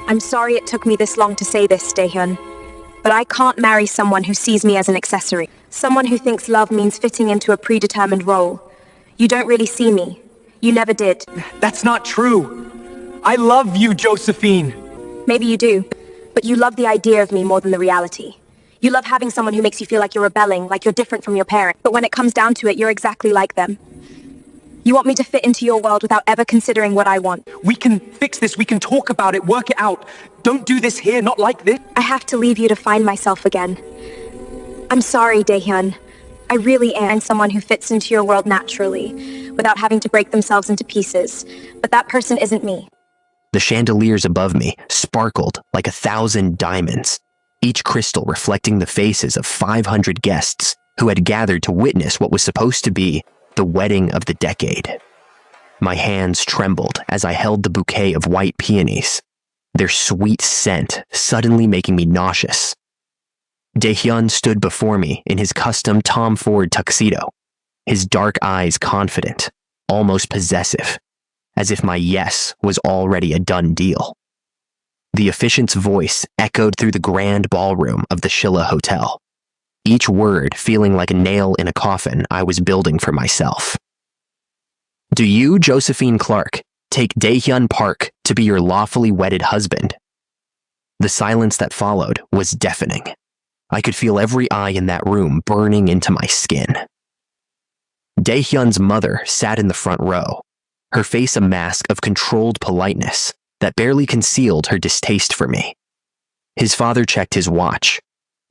I'm sorry it took me this long to say this, Daehyun, but I can't marry someone who sees me as an accessory. Someone who thinks love means fitting into a predetermined role. You don't really see me. You never did. That's not true. I love you, Josephine. Maybe you do, but you love the idea of me more than the reality. You love having someone who makes you feel like you're rebelling, like you're different from your parents. But when it comes down to it, you're exactly like them. You want me to fit into your world without ever considering what I want. We can fix this. We can talk about it, work it out. Don't do this here, not like this. I have to leave you to find myself again. I'm sorry, Daehyun. I really am someone who fits into your world naturally, without having to break themselves into pieces. But that person isn't me. The chandeliers above me sparkled like 1,000 diamonds, each crystal reflecting the faces of 500 guests who had gathered to witness what was supposed to be the wedding of the decade. My hands trembled as I held the bouquet of white peonies, their sweet scent suddenly making me nauseous. Daehyun stood before me in his custom Tom Ford tuxedo, his dark eyes confident, almost possessive, as if my yes was already a done deal. The officiant's voice echoed through the grand ballroom of the Shilla Hotel, each word feeling like a nail in a coffin I was building for myself. Do you, Josephine Clark, take Daehyun Park to be your lawfully wedded husband? The silence that followed was deafening. I could feel every eye in that room burning into my skin. Daehyun's mother sat in the front row, her face a mask of controlled politeness that barely concealed her distaste for me. His father checked his watch,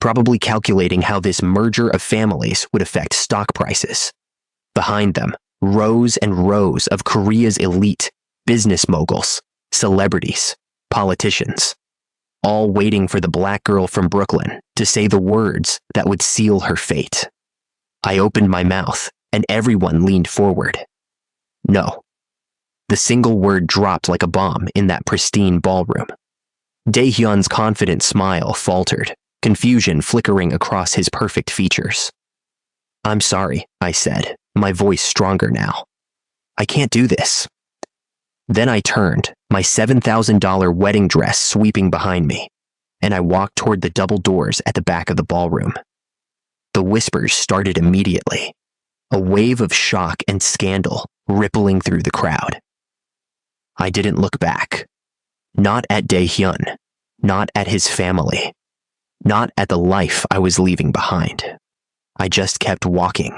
probably calculating how this merger of families would affect stock prices. Behind them, rows and rows of Korea's elite, business moguls, celebrities, politicians, all waiting for the black girl from Brooklyn to say the words that would seal her fate. I opened my mouth, and everyone leaned forward. No. The single word dropped like a bomb in that pristine ballroom. Daehyun's confident smile faltered, confusion flickering across his perfect features. I'm sorry, I said, my voice stronger now. I can't do this. Then I turned, my $7,000 wedding dress sweeping behind me, and I walked toward the double doors at the back of the ballroom. The whispers started immediately, a wave of shock and scandal rippling through the crowd. I didn't look back. Not at Daehyun, not at his family, not at the life I was leaving behind. I just kept walking.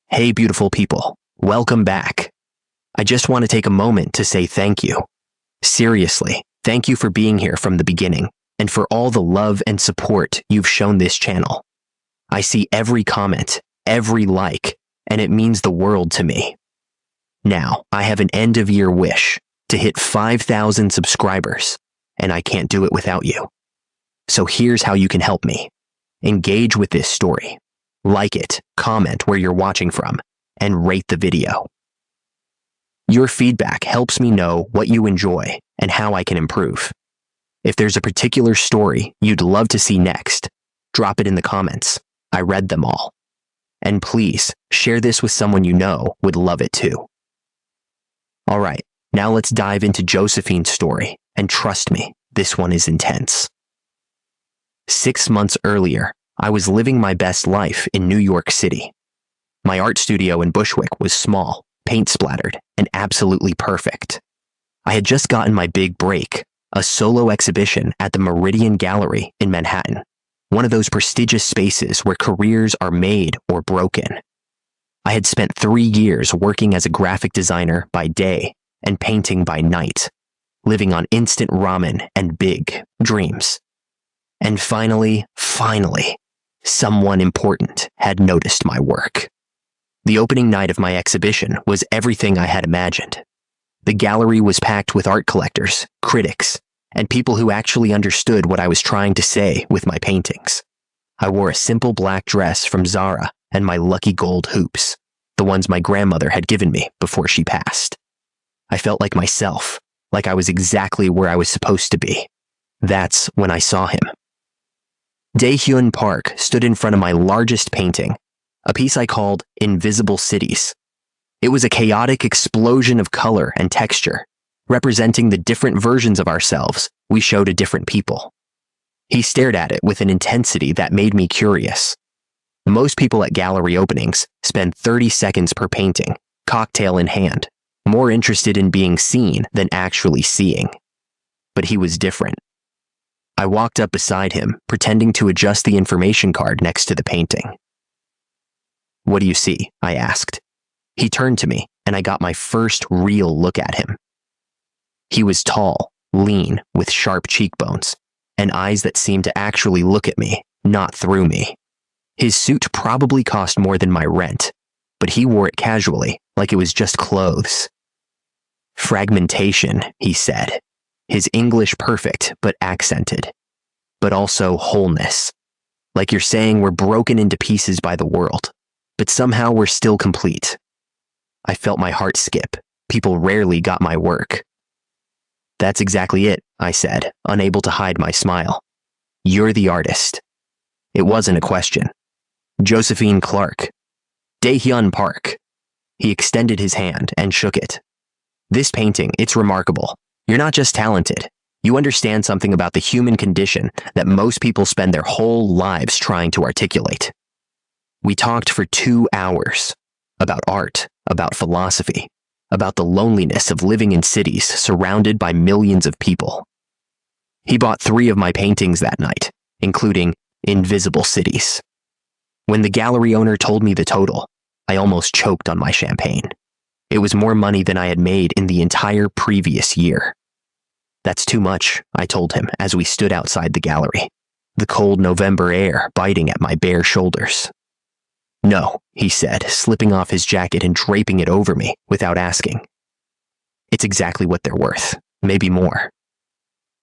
Hey, beautiful people, welcome back. I just want to take a moment to say thank you. Seriously, thank you for being here from the beginning and for all the love and support you've shown this channel. I see every comment, every like, and it means the world to me. Now, I have an end-of-year wish to hit 5,000 subscribers, and I can't do it without you. So here's how you can help me. Engage with this story. Like it, comment where you're watching from, and rate the video. Your feedback helps me know what you enjoy and how I can improve. If there's a particular story you'd love to see next, drop it in the comments. I read them all. And please, share this with someone you know would love it too. Alright, now let's dive into Josephine's story, and trust me, this one is intense. 6 months earlier, I was living my best life in New York City. My art studio in Bushwick was small, paint-splattered, and absolutely perfect. I had just gotten my big break, a solo exhibition at the Meridian Gallery in Manhattan, one of those prestigious spaces where careers are made or broken. I had spent 3 years working as a graphic designer by day and painting by night, living on instant ramen and big dreams. And finally, someone important had noticed my work. The opening night of my exhibition was everything I had imagined. The gallery was packed with art collectors, critics, and people who actually understood what I was trying to say with my paintings. I wore a simple black dress from Zara and my lucky gold hoops, the ones my grandmother had given me before she passed. I felt like myself, like I was exactly where I was supposed to be. That's when I saw him. Daehyun Park stood in front of my largest painting, a piece I called Invisible Cities. It was a chaotic explosion of color and texture, representing the different versions of ourselves we showed a different people. He stared at it with an intensity that made me curious. Most people at gallery openings spend 30 seconds per painting, cocktail in hand, more interested in being seen than actually seeing. But he was different. I walked up beside him, pretending to adjust the information card next to the painting. "What do you see?" I asked. He turned to me, and I got my first real look at him. He was tall, lean, with sharp cheekbones, and eyes that seemed to actually look at me, not through me. His suit probably cost more than my rent, but he wore it casually, like it was just clothes. "Fragmentation," he said, his English perfect but accented, but also wholeness. Like you're saying we're broken into pieces by the world, but somehow we're still complete. I felt my heart skip. People rarely got my work. "That's exactly it," I said, unable to hide my smile. "You're the artist." It wasn't a question. Josephine Clark. Daehyun Park. He extended his hand and shook it. "This painting, it's remarkable. You're not just talented. You understand something about the human condition that most people spend their whole lives trying to articulate." We talked for 2 hours. About art, about philosophy, about the loneliness of living in cities surrounded by millions of people. He bought 3 of my paintings that night, including Invisible Cities. When the gallery owner told me the total, I almost choked on my champagne. It was more money than I had made in the entire previous year. "That's too much," I told him as we stood outside the gallery, the cold November air biting at my bare shoulders. "No," he said, slipping off his jacket and draping it over me without asking. "It's exactly what they're worth, maybe more."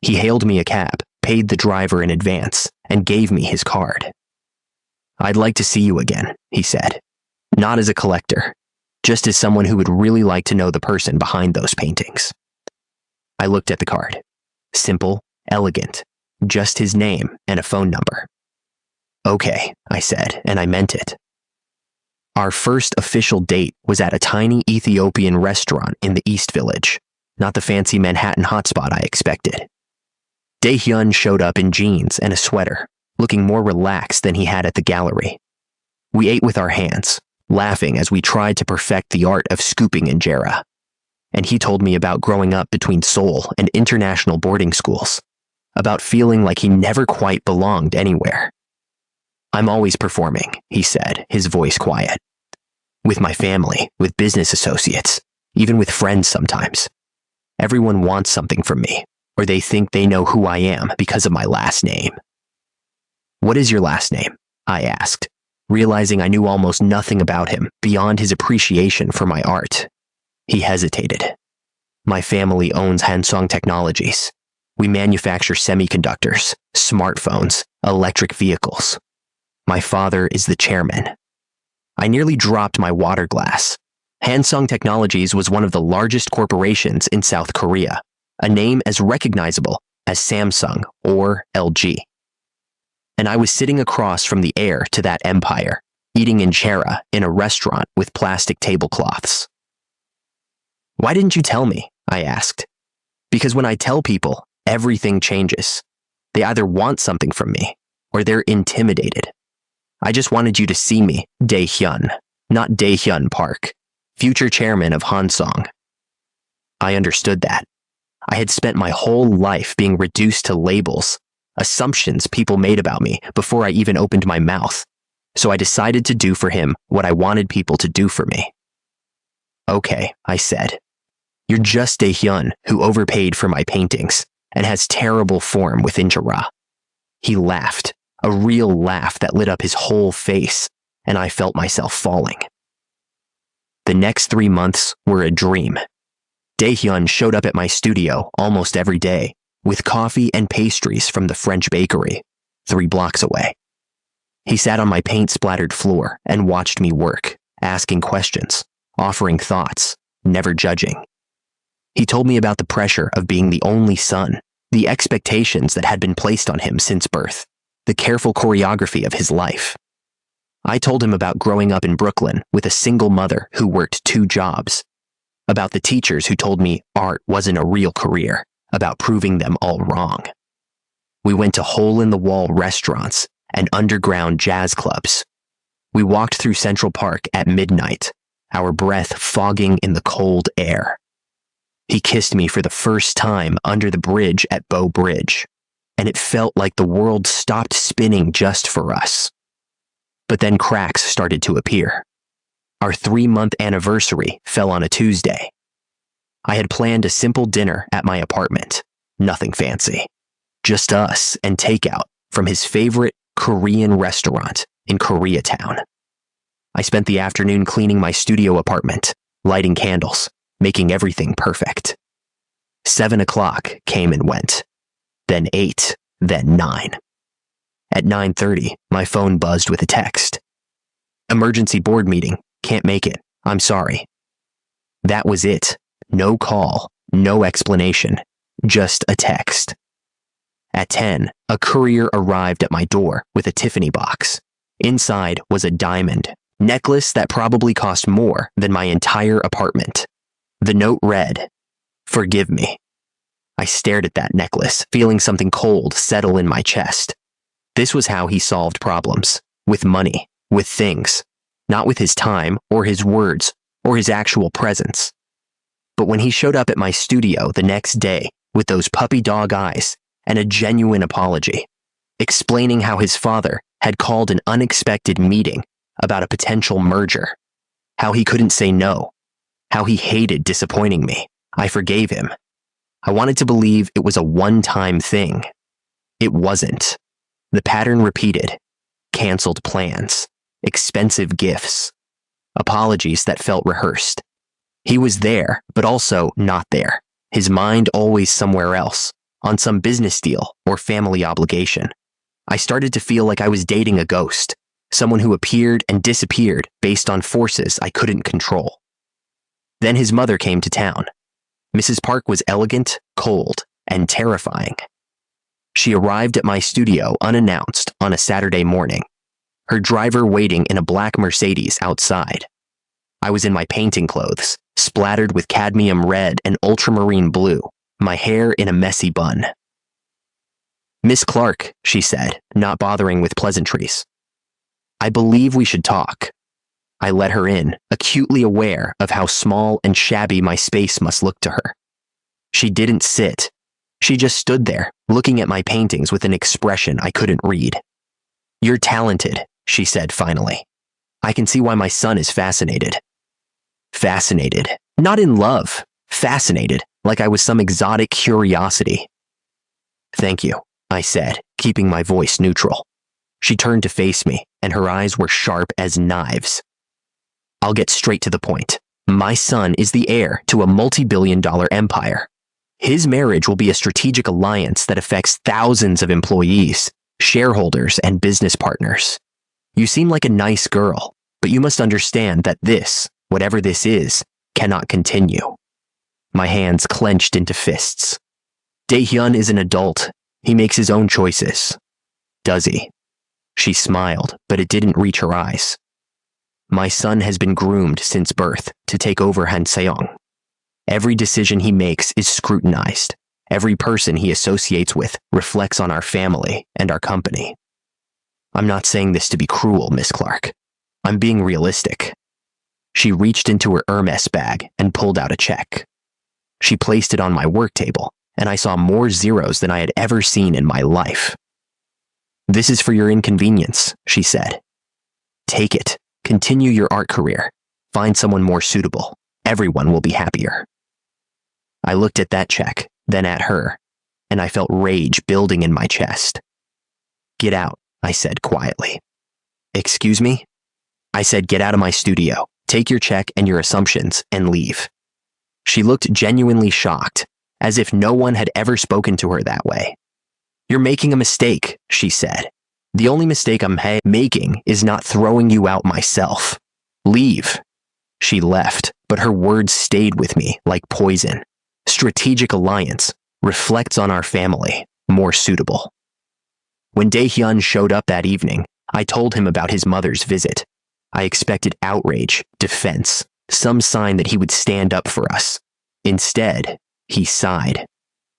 He hailed me a cab, paid the driver in advance, and gave me his card. "I'd like to see you again," he said. "Not as a collector, just as someone who would really like to know the person behind those paintings." I looked at the card. Simple, elegant, just his name and a phone number. "Okay," I said, and I meant it. Our first official date was at a tiny Ethiopian restaurant in the East Village, not the fancy Manhattan hotspot I expected. Daehyun showed up in jeans and a sweater, looking more relaxed than he had at the gallery. We ate with our hands, laughing as we tried to perfect the art of scooping injera. And he told me about growing up between Seoul and international boarding schools, about feeling like he never quite belonged anywhere. "I'm always performing," he said, his voice quiet. "With my family, with business associates, even with friends sometimes. Everyone wants something from me, or they think they know who I am because of my last name." "What is your last name?" I asked, realizing I knew almost nothing about him beyond his appreciation for my art. He hesitated. "My family owns Hansong Technologies. We manufacture semiconductors, smartphones, electric vehicles. My father is the chairman." I nearly dropped my water glass. Hansong Technologies was one of the largest corporations in South Korea, a name as recognizable as Samsung or LG. And I was sitting across from the heir to that empire, eating injera in a restaurant with plastic tablecloths. "Why didn't you tell me?" I asked. "Because when I tell people, everything changes. They either want something from me, or they're intimidated. I just wanted you to see me, Daehyun, not Daehyun Park, future chairman of Hansong." I understood that. I had spent my whole life being reduced to labels, assumptions people made about me before I even opened my mouth, so I decided to do for him what I wanted people to do for me. "Okay," I said. "You're just Daehyun who overpaid for my paintings and has terrible form with injera." He laughed, a real laugh that lit up his whole face, and I felt myself falling. The next 3 months were a dream. Daehyun showed up at my studio almost every day, with coffee and pastries from the French bakery, 3 blocks away. He sat on my paint-splattered floor and watched me work, asking questions, offering thoughts, never judging. He told me about the pressure of being the only son, the expectations that had been placed on him since birth, the careful choreography of his life. I told him about growing up in Brooklyn with a single mother who worked 2 jobs, about the teachers who told me art wasn't a real career, about proving them all wrong. We went to hole-in-the-wall restaurants and underground jazz clubs. We walked through Central Park at midnight, our breath fogging in the cold air. He kissed me for the first time under the bridge at Bow Bridge, and it felt like the world stopped spinning just for us. But then cracks started to appear. Our 3-month anniversary fell on a Tuesday. I had planned a simple dinner at my apartment, nothing fancy, just us and takeout from his favorite Korean restaurant in Koreatown. I spent the afternoon cleaning my studio apartment, lighting candles, making everything perfect. 7 o'clock came and went, then 8, then 9. At 9:30, my phone buzzed with a text. Emergency board meeting, can't make it, I'm sorry. That was it, no call, no explanation, just a text. At 10, a courier arrived at my door with a Tiffany box. Inside was a diamond necklace that probably cost more than my entire apartment. The note read, "Forgive me." I stared at that necklace, feeling something cold settle in my chest. This was how he solved problems, with money, with things, not with his time or his words or his actual presence. But when he showed up at my studio the next day with those puppy dog eyes and a genuine apology, explaining how his father had called an unexpected meeting about a potential merger, how he couldn't say no, how he hated disappointing me, I forgave him. I wanted to believe it was a one-time thing. It wasn't. The pattern repeated. Canceled plans, expensive gifts, apologies that felt rehearsed. He was there, but also not there. His mind always somewhere else, on some business deal or family obligation. I started to feel like I was dating a ghost, someone who appeared and disappeared based on forces I couldn't control. Then his mother came to town. Mrs. Park was elegant, cold, and terrifying. She arrived at my studio unannounced on a Saturday morning, her driver waiting in a black Mercedes outside. I was in my painting clothes, splattered with cadmium red and ultramarine blue, my hair in a messy bun. "Miss Clark," she said, not bothering with pleasantries. "I believe we should talk." I let her in, acutely aware of how small and shabby my space must look to her. She didn't sit. She just stood there, looking at my paintings with an expression I couldn't read. "You're talented," she said finally. "I can see why my son is fascinated." Fascinated. Not in love. Fascinated, like I was some exotic curiosity. "Thank you," I said, keeping my voice neutral. She turned to face me, and her eyes were sharp as knives. "I'll get straight to the point. My son is the heir to a multi-billion-dollar empire. His marriage will be a strategic alliance that affects thousands of employees, shareholders, and business partners. You seem like a nice girl, but you must understand that this, whatever this is, cannot continue." My hands clenched into fists. "Dae-hyun is an adult. He makes his own choices." "Does he?" She smiled, but it didn't reach her eyes. "My son has been groomed since birth to take over Hanseong. Every decision he makes is scrutinized. Every person he associates with reflects on our family and our company. I'm not saying this to be cruel, Miss Clark. I'm being realistic." She reached into her Hermes bag and pulled out a check. She placed it on my work table, and I saw more zeros than I had ever seen in my life. "This is for your inconvenience," she said. "Take it. Continue your art career. Find someone more suitable. Everyone will be happier." I looked at that check, then at her, and I felt rage building in my chest. "Get out," I said quietly. "Excuse me?" I said, "Get out of my studio. Take your check and your assumptions and leave." She looked genuinely shocked, as if no one had ever spoken to her that way. "You're making a mistake," she said. "The only mistake I'm making is not throwing you out myself. Leave." She left, but her words stayed with me like poison. Strategic alliance reflects on our family, more suitable. When Dae-hyun showed up that evening, I told him about his mother's visit. I expected outrage, defense, some sign that he would stand up for us. Instead, he sighed.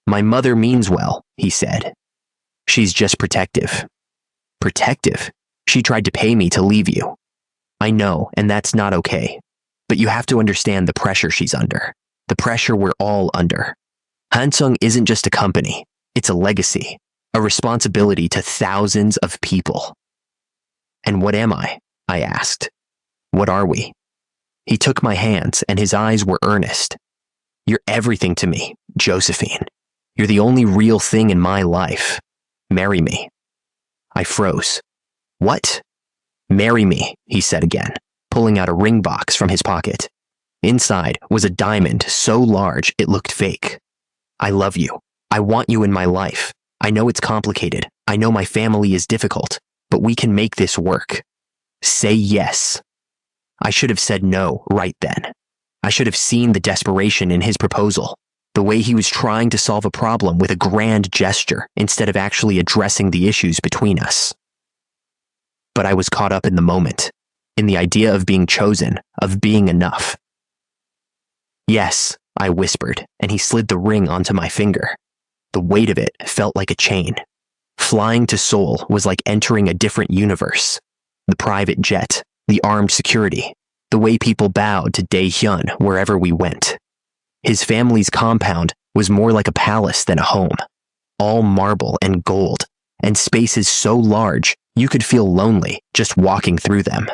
My mother means well, he said. She's just protective. Protective? She tried to pay me to leave you. I know, and that's not okay. But you have to understand the pressure she's under. The pressure we're all under. Hansung isn't just a company. It's a legacy. A responsibility to thousands of people. And what am I? I asked. What are we? He took my hands, and his eyes were earnest. You're everything to me, Josephine. You're the only real thing in my life. Marry me. I froze. What? Marry me, he said again, pulling out a ring box from his pocket. Inside was a diamond so large it looked fake. I love you. I want you in my life. I know it's complicated. I know my family is difficult, but we can make this work. Say yes. I should have said no right then. I should have seen the desperation in his proposal, the way he was trying to solve a problem with a grand gesture instead of actually addressing the issues between us. But I was caught up in the moment, in the idea of being chosen, of being enough. Yes, I whispered, and he slid the ring onto my finger. The weight of it felt like a chain. Flying to Seoul was like entering a different universe. The private jet, the armed security, the way people bowed to Dae-hyun wherever we went. His family's compound was more like a palace than a home. All marble and gold, and spaces so large you could feel lonely just walking through them.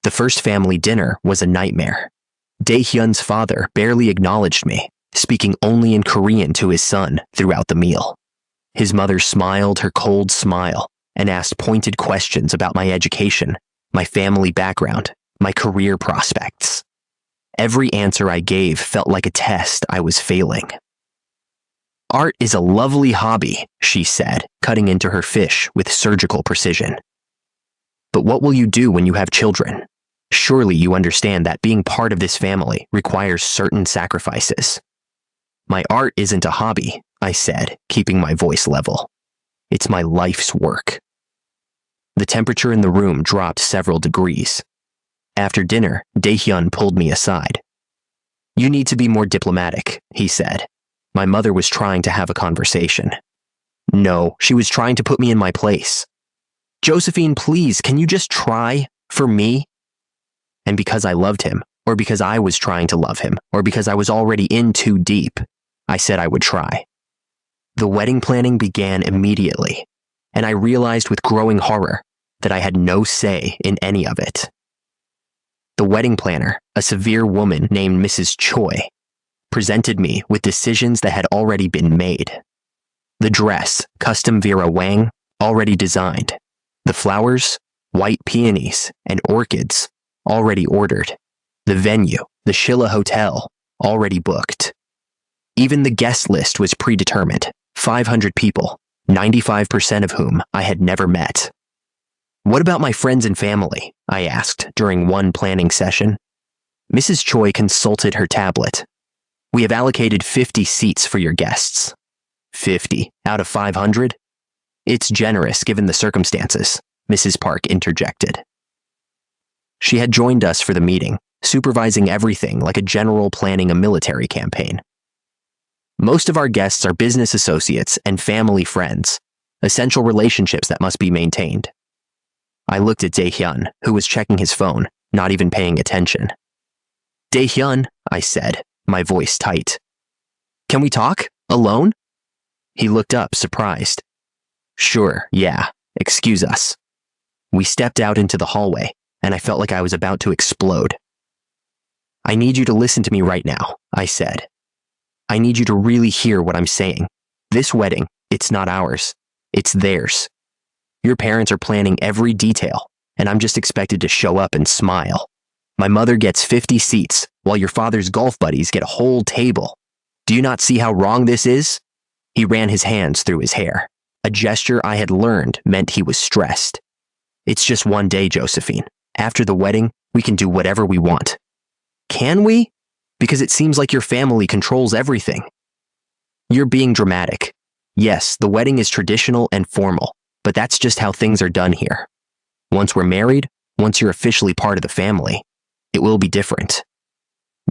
The first family dinner was a nightmare. Dae-hyun's father barely acknowledged me, speaking only in Korean to his son throughout the meal. His mother smiled her cold smile and asked pointed questions about my education, my family background, my career prospects. Every answer I gave felt like a test I was failing. Art is a lovely hobby, she said, cutting into her fish with surgical precision. But what will you do when you have children? Surely you understand that being part of this family requires certain sacrifices. My art isn't a hobby, I said, keeping my voice level. It's my life's work. The temperature in the room dropped several degrees. After dinner, Dae-hyun pulled me aside. You need to be more diplomatic, he said. My mother was trying to have a conversation. No, she was trying to put me in my place. Josephine, please, can you just try for me? And because I loved him, or because I was trying to love him, or because I was already in too deep, I said I would try. The wedding planning began immediately, and I realized with growing horror that I had no say in any of it. The wedding planner, a severe woman named Mrs. Choi, presented me with decisions that had already been made. The dress, custom Vera Wang, already designed. The flowers, white peonies, and orchids, already ordered. The venue, the Shilla Hotel, already booked. Even the guest list was predetermined, 500 people, 95% of whom I had never met. What about my friends and family? I asked during one planning session. Mrs. Choi consulted her tablet. We have allocated 50 seats for your guests. 50 out of 500? It's generous given the circumstances, Mrs. Park interjected. She had joined us for the meeting, supervising everything like a general planning a military campaign. Most of our guests are business associates and family friends, essential relationships that must be maintained. I looked at Dae-hyun, who was checking his phone, not even paying attention. Dae-hyun, I said, my voice tight. Can we talk? Alone? He looked up, surprised. Sure, yeah, excuse us. We stepped out into the hallway, and I felt like I was about to explode. I need you to listen to me right now, I said. I need you to really hear what I'm saying. This wedding, it's not ours. It's theirs. Your parents are planning every detail, and I'm just expected to show up and smile. My mother gets 50 seats, while your father's golf buddies get a whole table. Do you not see how wrong this is? He ran his hands through his hair. A gesture I had learned meant he was stressed. It's just one day, Josephine. After the wedding, we can do whatever we want. Can we? Because it seems like your family controls everything. You're being dramatic. Yes, the wedding is traditional and formal, but that's just how things are done here. Once we're married, once you're officially part of the family, it will be different.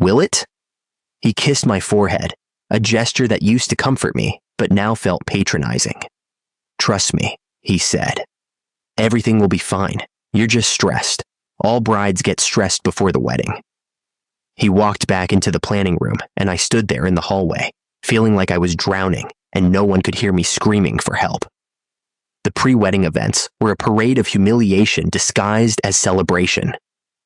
Will it? He kissed my forehead, a gesture that used to comfort me, but now felt patronizing. "Trust me," he said. "Everything will be fine. You're just stressed. All brides get stressed before the wedding." He walked back into the planning room, and I stood there in the hallway, feeling like I was drowning, and no one could hear me screaming for help. The pre-wedding events were a parade of humiliation disguised as celebration.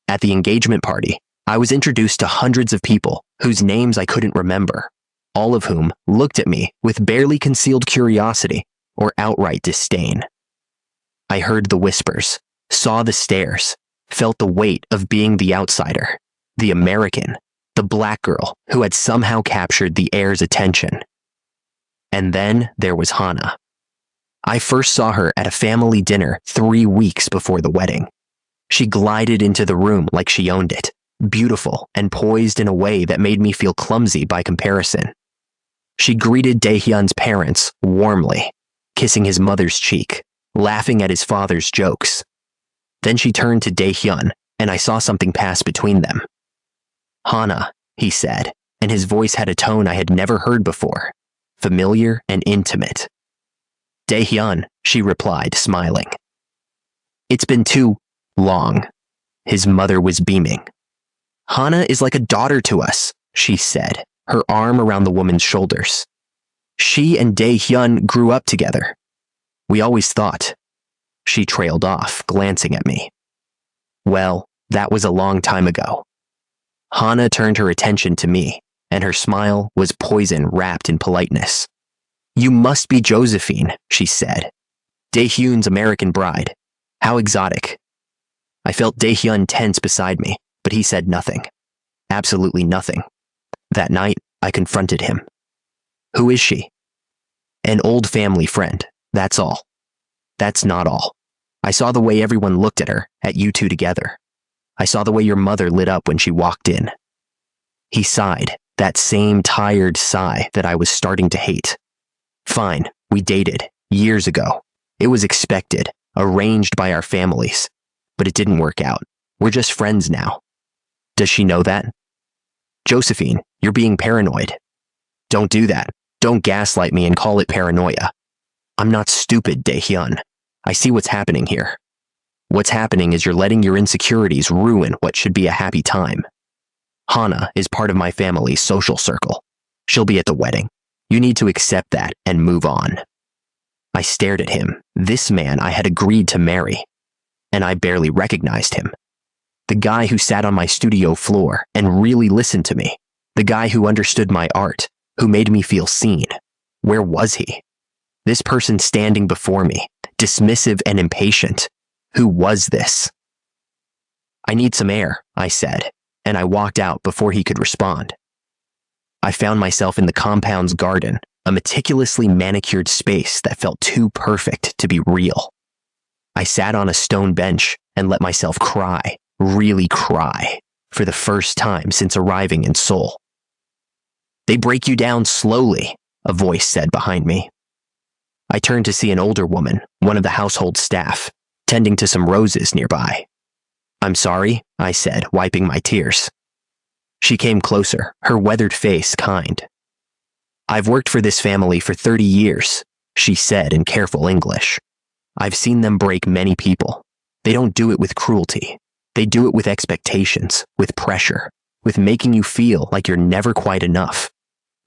At the engagement party, I was introduced to hundreds of people whose names I couldn't remember, all of whom looked at me with barely concealed curiosity or outright disdain. I heard the whispers, saw the stares, felt the weight of being the outsider, the American, the black girl who had somehow captured the heir's attention. And then there was Hannah. I first saw her at a family dinner 3 weeks before the wedding. She glided into the room like she owned it, beautiful and poised in a way that made me feel clumsy by comparison. She greeted Daehyun's parents warmly, kissing his mother's cheek, laughing at his father's jokes. Then she turned to Daehyun, and I saw something pass between them. "Hannah," he said, and his voice had a tone I had never heard before, familiar and intimate. "Daehyun," she replied, smiling. "It's been too long." His mother was beaming. "Hannah is like a daughter to us," she said, her arm around the woman's shoulders. "She and Daehyun grew up together. We always thought." She trailed off, glancing at me. "Well, that was a long time ago." Hannah turned her attention to me, and her smile was poison wrapped in politeness. "You must be Josephine," she said. "Daehyun's American bride. How exotic." I felt Daehyun tense beside me, but he said nothing. Absolutely nothing. That night, I confronted him. "Who is she?" "An old family friend, that's all." "That's not all. I saw the way everyone looked at her, at you two together. I saw the way your mother lit up when she walked in." He sighed, that same tired sigh that I was starting to hate. "Fine, we dated, years ago. It was expected, arranged by our families. But it didn't work out. We're just friends now. Does she know that?" "Josephine, you're being paranoid." "Don't do that. Don't gaslight me and call it paranoia." "I'm not stupid, Daehyun. I see what's happening here. What's happening is you're letting your insecurities ruin what should be a happy time. Hannah is part of my family's social circle. She'll be at the wedding. You need to accept that and move on." I stared at him, this man I had agreed to marry, and I barely recognized him. The guy who sat on my studio floor and really listened to me, the guy who understood my art, who made me feel seen. Where was he? This person standing before me, dismissive and impatient. Who was this? "I need some air," I said, and I walked out before he could respond. I found myself in the compound's garden, a meticulously manicured space that felt too perfect to be real. I sat on a stone bench and let myself cry, really cry, for the first time since arriving in Seoul. "They break you down slowly," a voice said behind me. I turned to see an older woman, one of the household staff, tending to some roses nearby. "I'm sorry," I said, wiping my tears. She came closer, her weathered face kind. "I've worked for this family for 30 years, she said in careful English. "I've seen them break many people. They don't do it with cruelty. They do it with expectations, with pressure, with making you feel like you're never quite enough.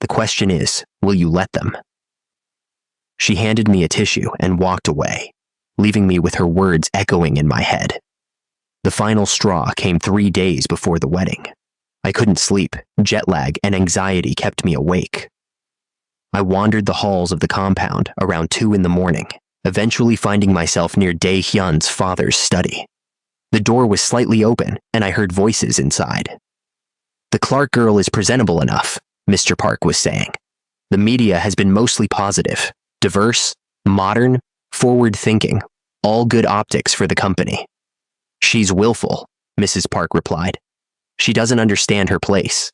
The question is, will you let them?" She handed me a tissue and walked away, leaving me with her words echoing in my head. The final straw came 3 days before the wedding. I couldn't sleep. Jet lag and anxiety kept me awake. I wandered the halls of the compound around 2 in the morning, eventually finding myself near Daehyun's father's study. The door was slightly open, and I heard voices inside. "The Clark girl is presentable enough," Mr. Park was saying. "The media has been mostly positive, diverse, modern, forward-thinking, all good optics for the company." "She's willful," Mrs. Park replied. "She doesn't understand her place."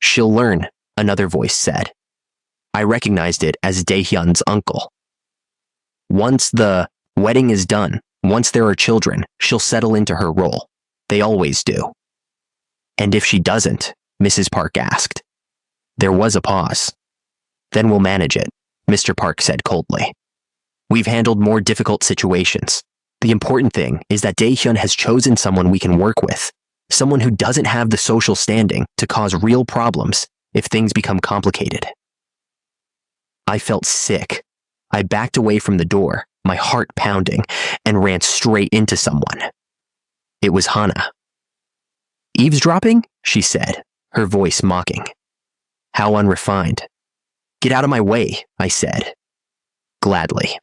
"She'll learn," another voice said. I recognized it as Daehyun's uncle. "Once the wedding is done, once there are children, she'll settle into her role. They always do." "And if she doesn't?" Mrs. Park asked. There was a pause. Then we'll manage it, Mr. Park said coldly. We've handled more difficult situations. The important thing is that Dae-hyun has chosen someone we can work with, someone who doesn't have the social standing to cause real problems if things become complicated. I felt sick. I backed away from the door, my heart pounding, and ran straight into someone. It was Hana. Eavesdropping? She said, her voice mocking. How unrefined. Get out of my way, I said. Gladly.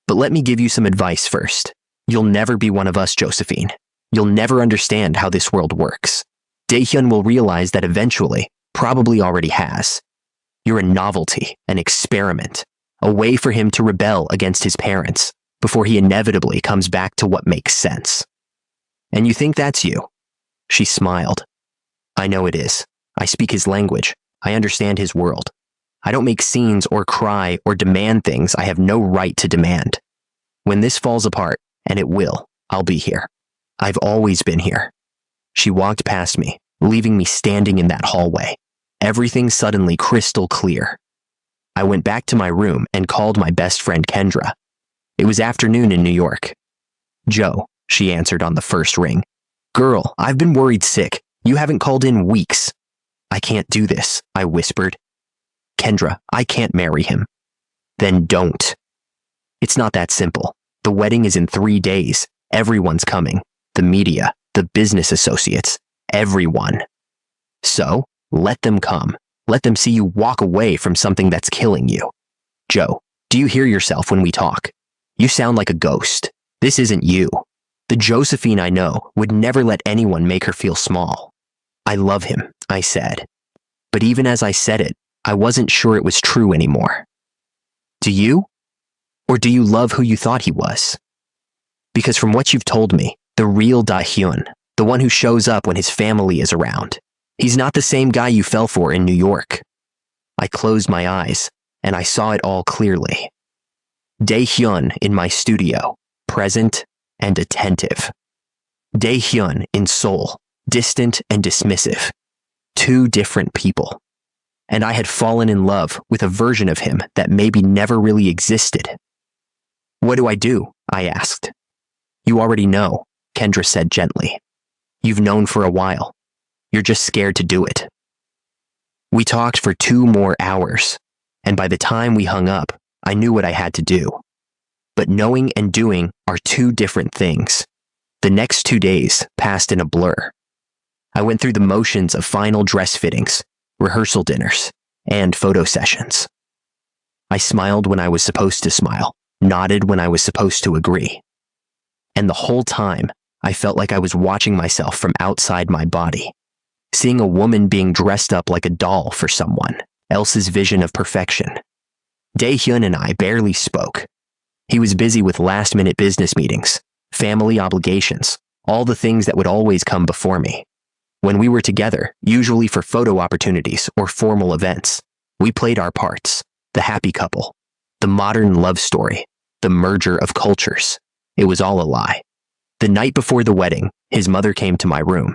But let me give you some advice first. You'll never be one of us, Josephine. You'll never understand how this world works. Dae-hyun will realize that eventually, probably already has. You're a novelty, an experiment, a way for him to rebel against his parents before he inevitably comes back to what makes sense. And you think that's you? She smiled. I know it is. I speak his language. I understand his world. I don't make scenes or cry or demand things I have no right to demand. When this falls apart, and it will, I'll be here. I've always been here. She walked past me, leaving me standing in that hallway. Everything suddenly crystal clear. I went back to my room and called my best friend Kendra. It was afternoon in New York. Joe, she answered on the first ring. Girl, I've been worried sick. You haven't called in weeks. I can't do this, I whispered. Kendra, I can't marry him. Then don't. It's not that simple. The wedding is in 3 days. Everyone's coming. The media, the business associates, everyone. So, let them come. Let them see you walk away from something that's killing you. Joe, do you hear yourself when we talk? You sound like a ghost. This isn't you. The Josephine I know would never let anyone make her feel small. I love him, I said. But even as I said it, I wasn't sure it was true anymore. Do you? Or do you love who you thought he was? Because from what you've told me, the real Dae-hyun, the one who shows up when his family is around, he's not the same guy you fell for in New York. I closed my eyes, and I saw it all clearly. Dae-hyun in my studio, present and attentive. Dae-hyun in Seoul, distant and dismissive. 2 different people. And I had fallen in love with a version of him that maybe never really existed. What do I do? I asked. You already know, Kendra said gently. You've known for a while. You're just scared to do it. We talked for 2 more hours, and by the time we hung up, I knew what I had to do. But knowing and doing are 2 different things. The next 2 days passed in a blur. I went through the motions of final dress fittings, rehearsal dinners, and photo sessions. I smiled when I was supposed to smile, nodded when I was supposed to agree. And the whole time, I felt like I was watching myself from outside my body, seeing a woman being dressed up like a doll for someone else's vision of perfection. Dae-hyun and I barely spoke. He was busy with last-minute business meetings, family obligations, all the things that would always come before me. When we were together, usually for photo opportunities or formal events, we played our parts, the happy couple, the modern love story, the merger of cultures. It was all a lie. The night before the wedding, his mother came to my room.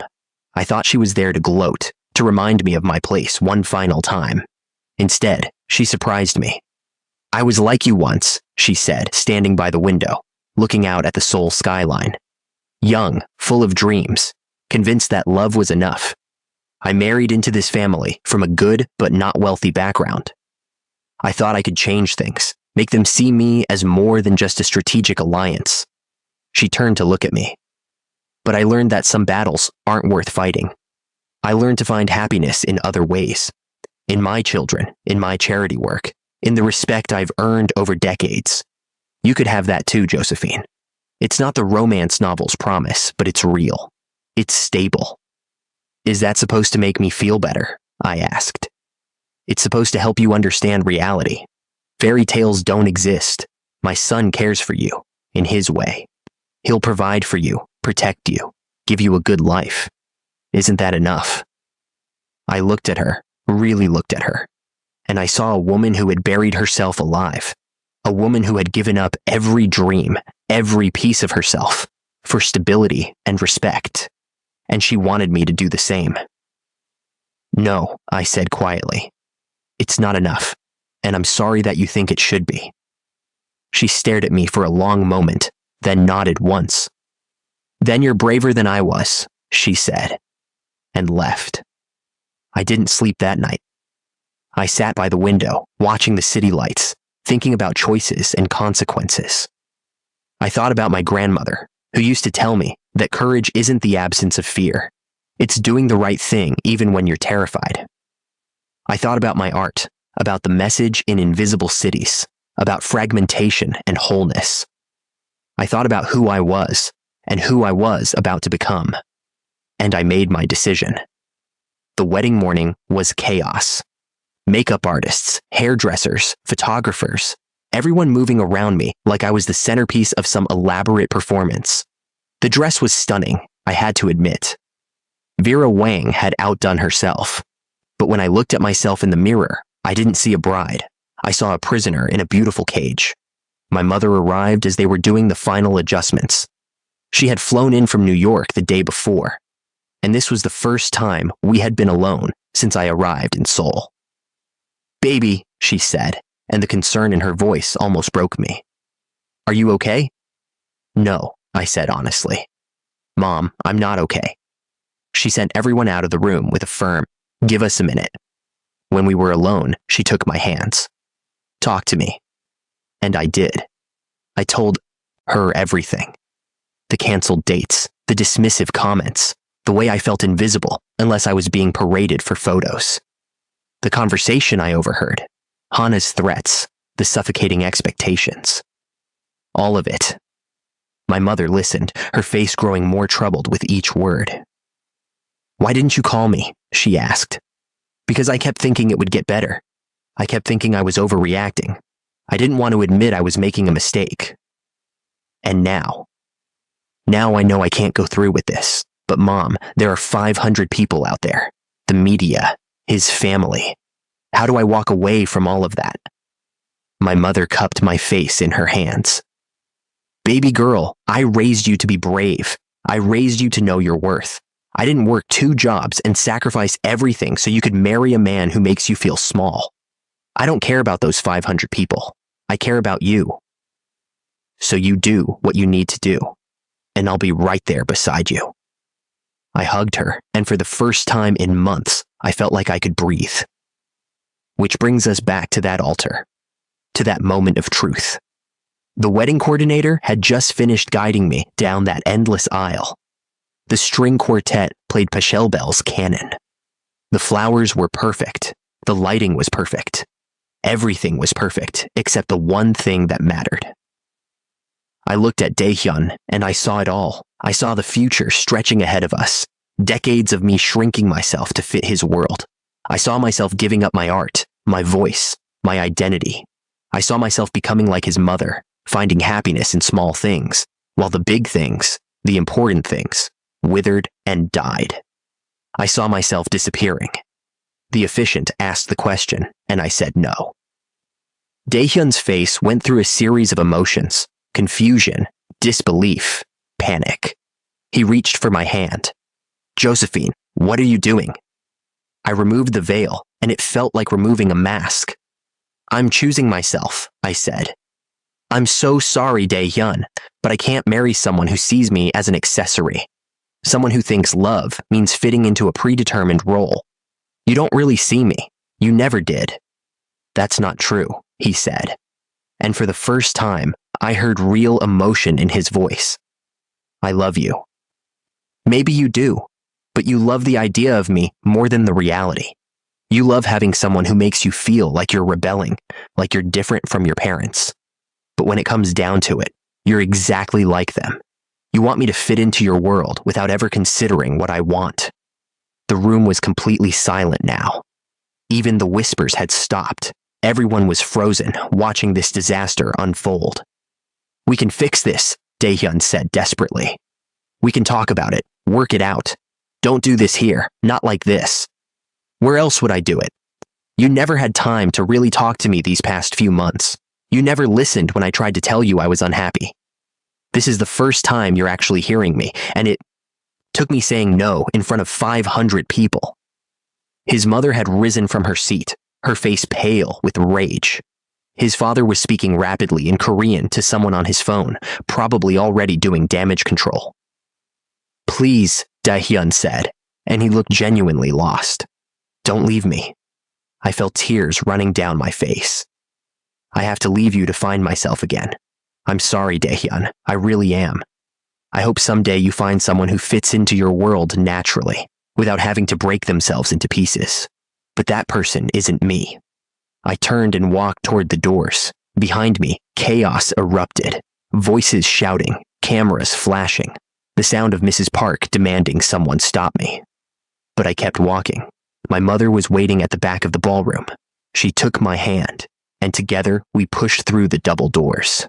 I thought she was there to gloat, to remind me of my place one final time. Instead, she surprised me. I was like you once, she said, standing by the window, looking out at the Seoul skyline. Young, full of dreams, convinced that love was enough. I married into this family from a good but not wealthy background. I thought I could change things, make them see me as more than just a strategic alliance. She turned to look at me. But I learned that some battles aren't worth fighting. I learned to find happiness in other ways. In my children, in my charity work, in the respect I've earned over decades. You could have that too, Josephine. It's not the romance novel's promise, but it's real. It's stable. Is that supposed to make me feel better? I asked. It's supposed to help you understand reality. Fairy tales don't exist. My son cares for you, in his way. He'll provide for you, protect you, give you a good life. Isn't that enough? I looked at her, really looked at her, and I saw a woman who had buried herself alive. A woman who had given up every dream, every piece of herself, for stability and respect. And she wanted me to do the same. No, I said quietly. It's not enough. and I'm sorry that you think it should be." She stared at me for a long moment, then nodded once. "Then you're braver than I was," she said, and left. I didn't sleep that night. I sat by the window, watching the city lights, thinking about choices and consequences. I thought about my grandmother, who used to tell me that courage isn't the absence of fear. It's doing the right thing even when you're terrified. I thought about my art, about the message in invisible cities, about fragmentation and wholeness. I thought about who I was and who I was about to become. And I made my decision. The wedding morning was chaos. Makeup artists, hairdressers, photographers, everyone moving around me like I was the centerpiece of some elaborate performance. The dress was stunning, I had to admit. Vera Wang had outdone herself. But when I looked at myself in the mirror, I didn't see a bride. I saw a prisoner in a beautiful cage. My mother arrived as they were doing the final adjustments. She had flown in from New York the day before, and this was the first time we had been alone since I arrived in Seoul. "Baby," she said, and the concern in her voice almost broke me. "Are you okay?" "No," I said honestly. "Mom, I'm not okay." She sent everyone out of the room with a firm, "Give us a minute." When we were alone, she took my hands. "Talk to me." And I did. I told her everything. The canceled dates, the dismissive comments, the way I felt invisible unless I was being paraded for photos. The conversation I overheard, Hana's threats, the suffocating expectations. All of it. My mother listened, her face growing more troubled with each word. "Why didn't you call me?" she asked. "Because I kept thinking it would get better. I kept thinking I was overreacting. I didn't want to admit I was making a mistake. And now I know I can't go through with this. But Mom, there are 500 people out there. The media, his family. How do I walk away from all of that?" My mother cupped my face in her hands. "Baby girl, I raised you to be brave. I raised you to know your worth. I didn't work 2 jobs and sacrifice everything so you could marry a man who makes you feel small. I don't care about those 500 people. I care about you. So you do what you need to do, and I'll be right there beside you." I hugged her, and for the first time in months, I felt like I could breathe. Which brings us back to that altar, to that moment of truth. The wedding coordinator had just finished guiding me down that endless aisle. The string quartet played Pachelbel's canon. The flowers were perfect. The lighting was perfect. Everything was perfect, except the one thing that mattered. I looked at Daehyun, and I saw it all. I saw the future stretching ahead of us. Decades of me shrinking myself to fit his world. I saw myself giving up my art, my voice, my identity. I saw myself becoming like his mother, finding happiness in small things, while the big things, the important things, withered and died. I saw myself disappearing. The officiant asked the question, and I said no. Daehyun's face went through a series of emotions: confusion, disbelief, panic. He reached for my hand. "Josephine, what are you doing?" I removed the veil, and it felt like removing a mask. "I'm choosing myself," I said. "I'm so sorry, Daehyun, but I can't marry someone who sees me as an accessory. Someone who thinks love means fitting into a predetermined role. You don't really see me. You never did." "That's not true," he said. And for the first time, I heard real emotion in his voice. "I love you." "Maybe you do, but you love the idea of me more than the reality. You love having someone who makes you feel like you're rebelling, like you're different from your parents. But when it comes down to it, you're exactly like them. You want me to fit into your world without ever considering what I want." The room was completely silent now. Even the whispers had stopped. Everyone was frozen, watching this disaster unfold. "We can fix this," Daehyun said desperately. "We can talk about it, work it out. Don't do this here, not like this. Where else would I do it? You never had time to really talk to me these past few months. You never listened when I tried to tell you I was unhappy. This is the first time you're actually hearing me, and it took me saying no in front of 500 people." His mother had risen from her seat, her face pale with rage. His father was speaking rapidly in Korean to someone on his phone, probably already doing damage control. "Please," Dae-hyun said, and he looked genuinely lost. "Don't leave me." I felt tears running down my face. "I have to leave you to find myself again. I'm sorry, Dae-hyun, I really am. I hope someday you find someone who fits into your world naturally, without having to break themselves into pieces. But that person isn't me." I turned and walked toward the doors. Behind me, chaos erupted. Voices shouting, cameras flashing, the sound of Mrs. Park demanding someone stop me. But I kept walking. My mother was waiting at the back of the ballroom. She took my hand, and together we pushed through the double doors.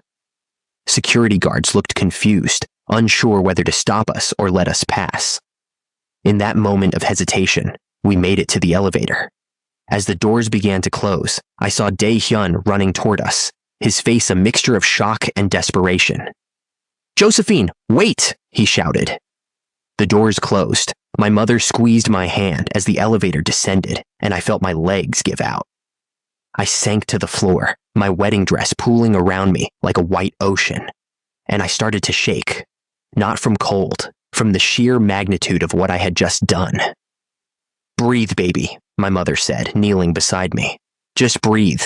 Security guards looked confused, unsure whether to stop us or let us pass. In that moment of hesitation, we made it to the elevator. As the doors began to close, I saw Dae-hyun running toward us, his face a mixture of shock and desperation. "Josephine, wait!" he shouted. The doors closed. My mother squeezed my hand as the elevator descended, and I felt my legs give out. I sank to the floor, my wedding dress pooling around me like a white ocean, and I started to shake, not from cold, from the sheer magnitude of what I had just done. "Breathe, baby," my mother said, kneeling beside me. "Just breathe."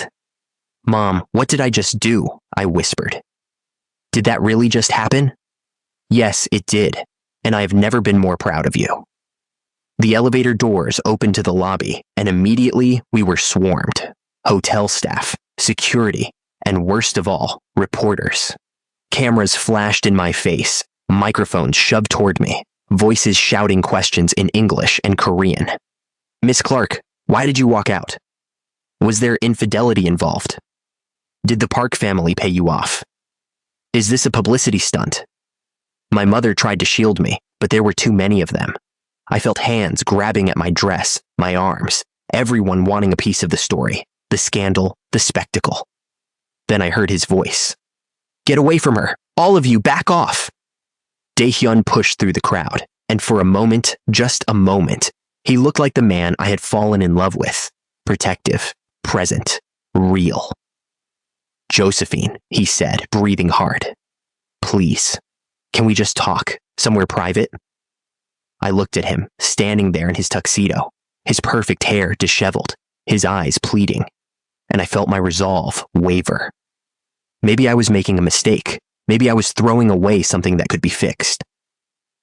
"Mom, what did I just do?" I whispered. "Did that really just happen?" "Yes, it did, and I have never been more proud of you." The elevator doors opened to the lobby, and immediately we were swarmed. Hotel staff, security, and worst of all, reporters. Cameras flashed in my face, microphones shoved toward me, voices shouting questions in English and Korean. "Miss Clark, why did you walk out? Was there infidelity involved? Did the Park family pay you off? Is this a publicity stunt?" My mother tried to shield me, but there were too many of them. I felt hands grabbing at my dress, my arms, everyone wanting a piece of the story, the scandal, the spectacle. Then I heard his voice. "Get away from her! All of you, back off!" Dae-hyun pushed through the crowd, and for a moment, just a moment, he looked like the man I had fallen in love with. Protective, present, real. "Josephine," he said, breathing hard. "Please, can we just talk, somewhere private?" I looked at him, standing there in his tuxedo, his perfect hair disheveled, his eyes pleading, and I felt my resolve waver. Maybe I was making a mistake. Maybe I was throwing away something that could be fixed.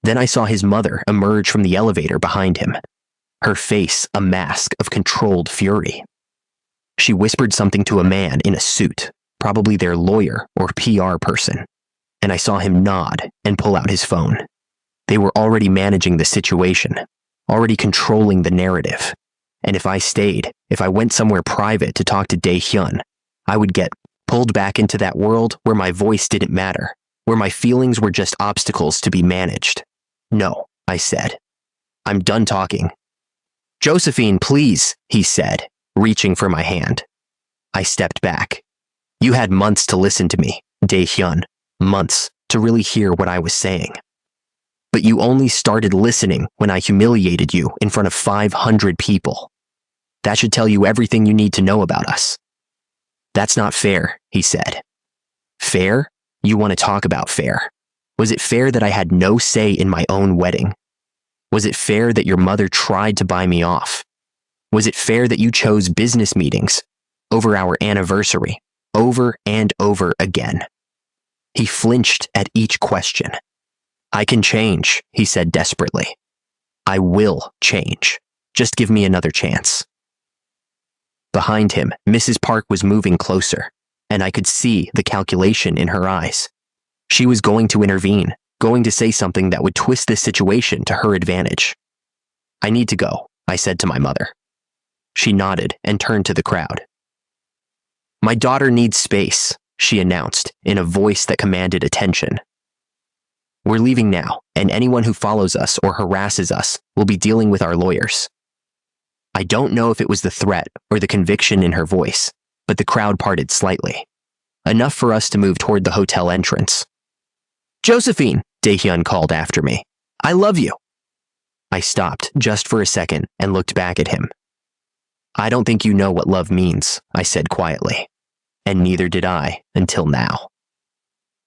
Then I saw his mother emerge from the elevator behind him, her face a mask of controlled fury. She whispered something to a man in a suit, probably their lawyer or PR person, and I saw him nod and pull out his phone. They were already managing the situation, already controlling the narrative. And if I stayed, if I went somewhere private to talk to Dae-hyun, I would get pulled back into that world where my voice didn't matter, where my feelings were just obstacles to be managed. "No," I said. "I'm done talking." "Josephine, please," he said, reaching for my hand. I stepped back. "You had months to listen to me, Dae-hyun, months to really hear what I was saying. But you only started listening when I humiliated you in front of 500 people. That should tell you everything you need to know about us." "That's not fair," he said. "Fair? You want to talk about fair? Was it fair that I had no say in my own wedding? Was it fair that your mother tried to buy me off? Was it fair that you chose business meetings over our anniversary, over and over again?" He flinched at each question. "I can change," he said desperately. "I will change. Just give me another chance." Behind him, Mrs. Park was moving closer, and I could see the calculation in her eyes. She was going to intervene, going to say something that would twist this situation to her advantage. "I need to go," I said to my mother. She nodded and turned to the crowd. "My daughter needs space," she announced in a voice that commanded attention. "We're leaving now, and anyone who follows us or harasses us will be dealing with our lawyers." I don't know if it was the threat or the conviction in her voice, but the crowd parted slightly. Enough for us to move toward the hotel entrance. "Josephine," Dae-hyun called after me. "I love you." I stopped just for a second and looked back at him. I don't think you know what love means, I said quietly. And neither did I, until now.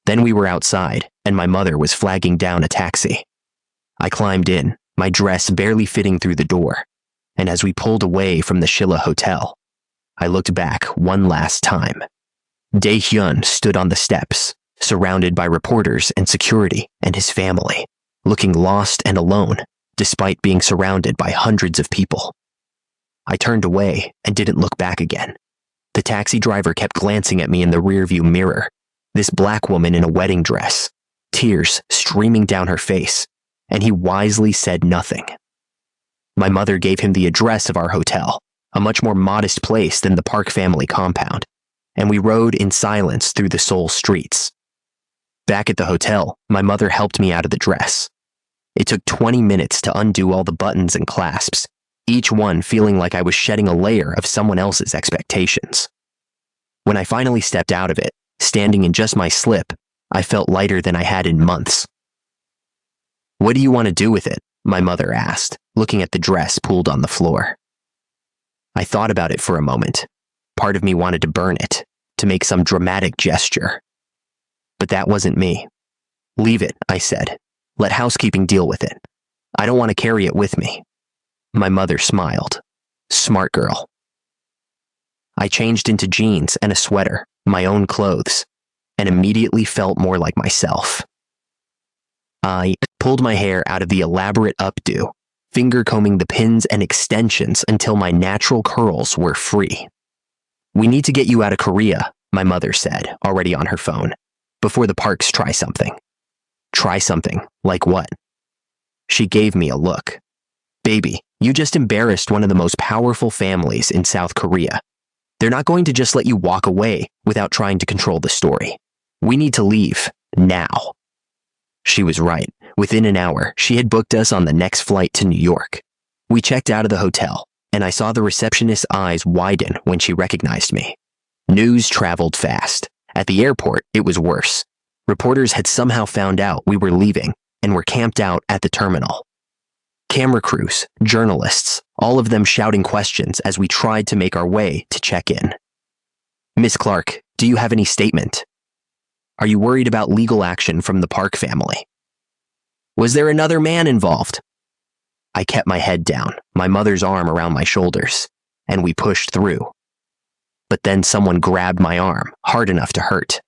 Then we were outside, and my mother was flagging down a taxi. I climbed in, my dress barely fitting through the door, and as we pulled away from the Shilla Hotel, I looked back one last time. Dae-hyun stood on the steps, surrounded by reporters and security and his family, looking lost and alone, despite being surrounded by hundreds of people. I turned away and didn't look back again. The taxi driver kept glancing at me in the rearview mirror, this black woman in a wedding dress, tears streaming down her face, and he wisely said nothing. My mother gave him the address of our hotel, a much more modest place than the Park family compound, and we rode in silence through the Seoul streets. Back at the hotel, my mother helped me out of the dress. It took 20 minutes to undo all the buttons and clasps, each one feeling like I was shedding a layer of someone else's expectations. When I finally stepped out of it, standing in just my slip, I felt lighter than I had in months. "What do you want to do with it?" my mother asked, looking at the dress pooled on the floor. I thought about it for a moment. Part of me wanted to burn it, to make some dramatic gesture. But that wasn't me. "Leave it," I said. "Let housekeeping deal with it. I don't want to carry it with me." My mother smiled. Smart girl. I changed into jeans and a sweater, my own clothes, and immediately felt more like myself. I pulled my hair out of the elaborate updo, finger combing the pins and extensions until my natural curls were free. "We need to get you out of Korea," my mother said, already on her phone, "before the Parks try something." "Try something? Like what?" She gave me a look. "Baby, you just embarrassed one of the most powerful families in South Korea. They're not going to just let you walk away without trying to control the story. We need to leave, now." She was right. Within an hour, she had booked us on the next flight to New York. We checked out of the hotel, and I saw the receptionist's eyes widen when she recognized me. News traveled fast. At the airport, it was worse. Reporters had somehow found out we were leaving and were camped out at the terminal. Camera crews, journalists, all of them shouting questions as we tried to make our way to check in. "Miss Clark, do you have any statement? Are you worried about legal action from the Park family? Was there another man involved?" I kept my head down, my mother's arm around my shoulders, and we pushed through. But then someone grabbed my arm, hard enough to hurt.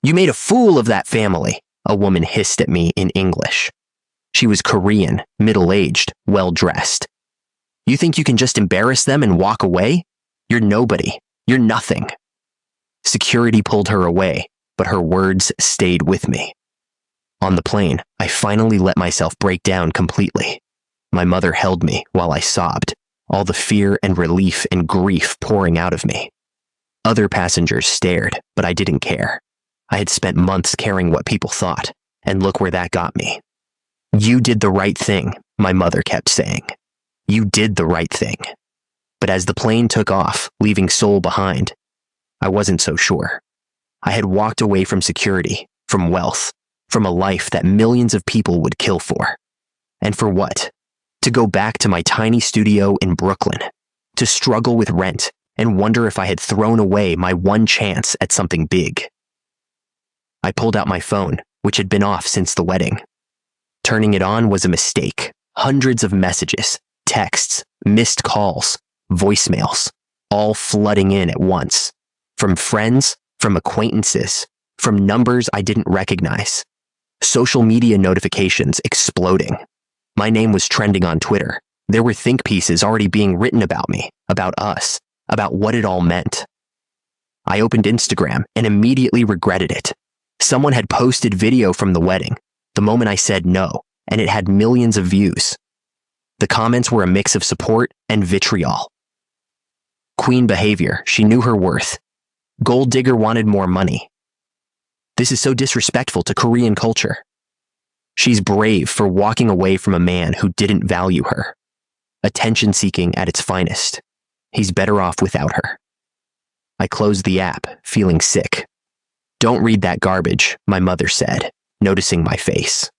"You made a fool of that family," a woman hissed at me in English. She was Korean, middle-aged, well-dressed. "You think you can just embarrass them and walk away? You're nobody. You're nothing." Security pulled her away, but her words stayed with me. On the plane, I finally let myself break down completely. My mother held me while I sobbed, all the fear and relief and grief pouring out of me. Other passengers stared, but I didn't care. I had spent months caring what people thought, and look where that got me. "You did the right thing," my mother kept saying. "You did the right thing." But as the plane took off, leaving Seoul behind, I wasn't so sure. I had walked away from security, from wealth, from a life that millions of people would kill for. And for what? To go back to my tiny studio in Brooklyn, to struggle with rent and wonder if I had thrown away my one chance at something big. I pulled out my phone, which had been off since the wedding. Turning it on was a mistake. Hundreds of messages, texts, missed calls, voicemails, all flooding in at once. From friends, from acquaintances, from numbers I didn't recognize. Social media notifications exploding. My name was trending on Twitter. There were think pieces already being written about me, about us, about what it all meant. I opened Instagram and immediately regretted it. Someone had posted video from the wedding, the moment I said no, and it had millions of views. The comments were a mix of support and vitriol. Queen behavior, she knew her worth. Gold digger wanted more money. This is so disrespectful to Korean culture. She's brave for walking away from a man who didn't value her. Attention-seeking at its finest. He's better off without her. I closed the app, feeling sick. "Don't read that garbage," my mother said, noticing my face.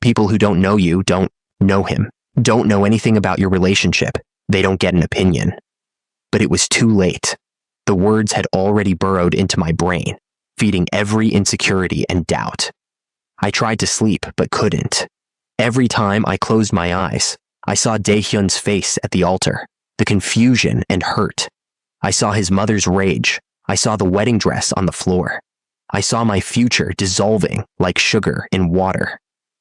"People who don't know you don't know him, don't know anything about your relationship. They don't get an opinion. But it was too late. The words had already burrowed into my brain, feeding every insecurity and doubt. I tried to sleep, but couldn't. Every time I closed my eyes, I saw Daehyun's face at the altar, the confusion and hurt. I saw his mother's rage. I saw the wedding dress on the floor. I saw my future dissolving like sugar in water.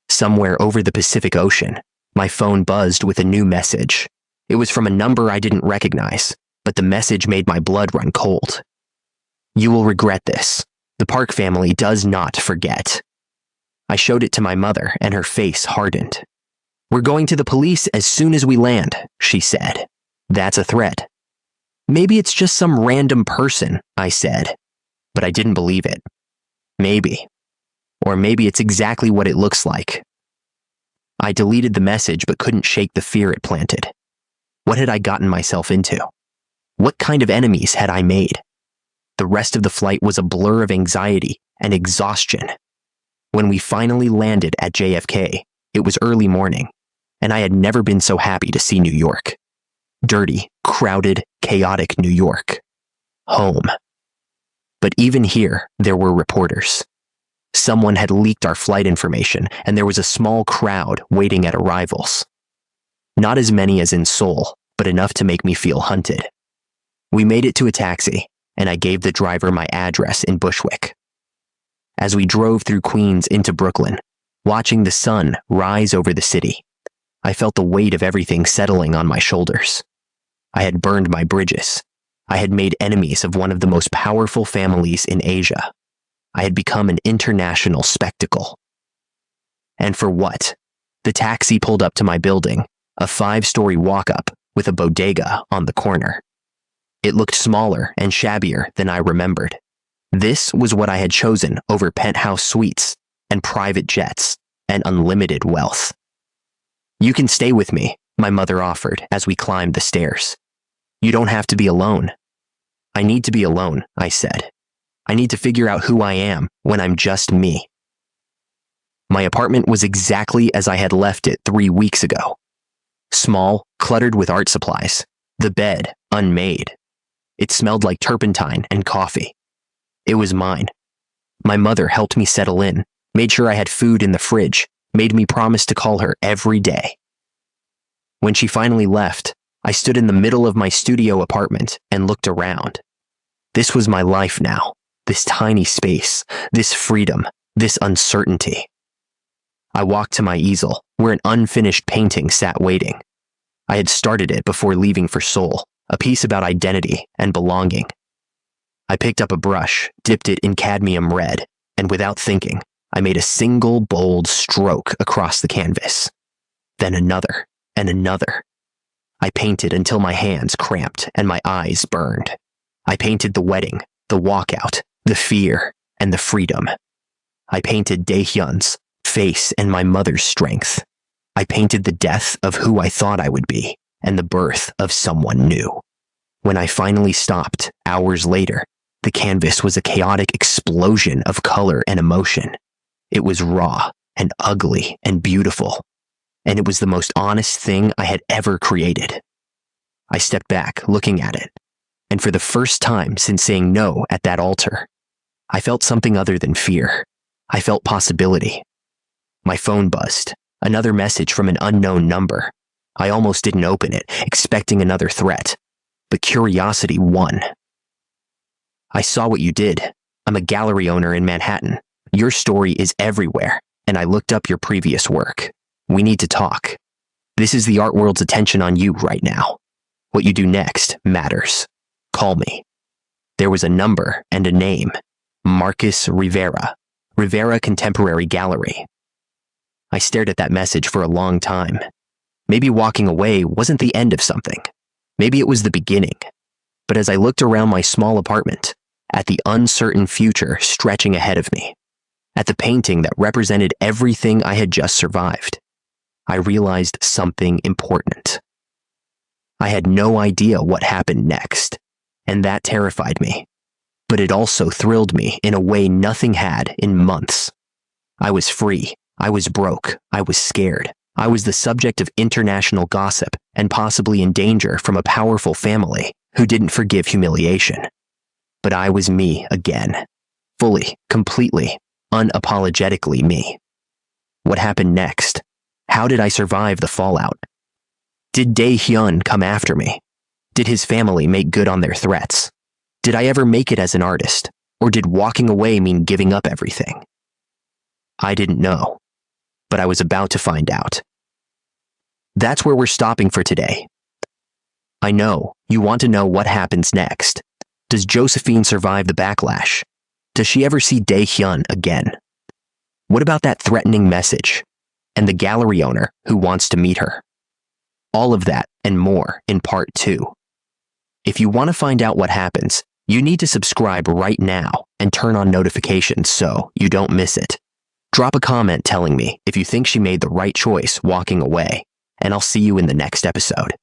Somewhere over the Pacific Ocean, my phone buzzed with a new message. It was from a number I didn't recognize, but the message made my blood run cold. You will regret this. The Park family does not forget. I showed it to my mother, and her face hardened. We're going to the police as soon as we land, she said. That's a threat. Maybe it's just some random person, I said, but I didn't believe it. Maybe. Or maybe it's exactly what it looks like. I deleted the message but couldn't shake the fear it planted. What had I gotten myself into? What kind of enemies had I made? The rest of the flight was a blur of anxiety and exhaustion. When we finally landed at JFK, it was early morning, and I had never been so happy to see New York. Dirty, crowded, chaotic New York. Home. But even here, there were reporters. Someone had leaked our flight information, and there was a small crowd waiting at arrivals. Not as many as in Seoul, but enough to make me feel hunted. We made it to a taxi, and I gave the driver my address in Bushwick. As we drove through Queens into Brooklyn, watching the sun rise over the city, I felt the weight of everything settling on my shoulders. I had burned my bridges. I had made enemies of one of the most powerful families in Asia. I had become an international spectacle. And for what? The taxi pulled up to my building, a 5-story walk-up with a bodega on the corner. It looked smaller and shabbier than I remembered. This was what I had chosen over penthouse suites and private jets and unlimited wealth. You can stay with me, my mother offered as we climbed the stairs. You don't have to be alone. I need to be alone, I said. I need to figure out who I am when I'm just me. My apartment was exactly as I had left it 3 weeks ago. Small, cluttered with art supplies. The bed, unmade. It smelled like turpentine and coffee. It was mine. My mother helped me settle in, made sure I had food in the fridge, made me promise to call her every day. When she finally left, I stood in the middle of my studio apartment and looked around. This was my life now, this tiny space, this freedom, this uncertainty. I walked to my easel, where an unfinished painting sat waiting. I had started it before leaving for Seoul, a piece about identity and belonging. I picked up a brush, dipped it in cadmium red, and without thinking, I made a single bold stroke across the canvas. Then another, and another. I painted until my hands cramped and my eyes burned. I painted the wedding, the walkout, the fear, and the freedom. I painted Daehyun's face and my mother's strength. I painted the death of who I thought I would be and the birth of someone new. When I finally stopped, hours later, the canvas was a chaotic explosion of color and emotion. It was raw and ugly and beautiful, and it was the most honest thing I had ever created. I stepped back, looking at it, and for the first time since saying no at that altar, I felt something other than fear. I felt possibility. My phone buzzed, another message from an unknown number. I almost didn't open it, expecting another threat, but curiosity won. I saw what you did. I'm a gallery owner in Manhattan. Your story is everywhere, and I looked up your previous work. We need to talk. This is the art world's attention on you right now. What you do next matters. Call me. There was a number and a name. Marcus Rivera. Rivera Contemporary Gallery. I stared at that message for a long time. Maybe walking away wasn't the end of something. Maybe it was the beginning. But as I looked around my small apartment, at the uncertain future stretching ahead of me, at the painting that represented everything I had just survived, I realized something important. I had no idea what happened next, and that terrified me. But it also thrilled me in a way nothing had in months. I was free, I was broke, I was scared, I was the subject of international gossip and possibly in danger from a powerful family who didn't forgive humiliation. But I was me again. Fully, completely, unapologetically me. What happened next? How did I survive the fallout? Did Dae-hyun come after me? Did his family make good on their threats? Did I ever make it as an artist? Or did walking away mean giving up everything? I didn't know, but I was about to find out. That's where we're stopping for today. I know you want to know what happens next. Does Josephine survive the backlash? Does she ever see Dae-hyun again? What about that threatening message? And the gallery owner who wants to meet her? All of that and more in part 2. If you want to find out what happens, you need to subscribe right now and turn on notifications so you don't miss it. Drop a comment telling me if you think she made the right choice walking away, and I'll see you in the next episode.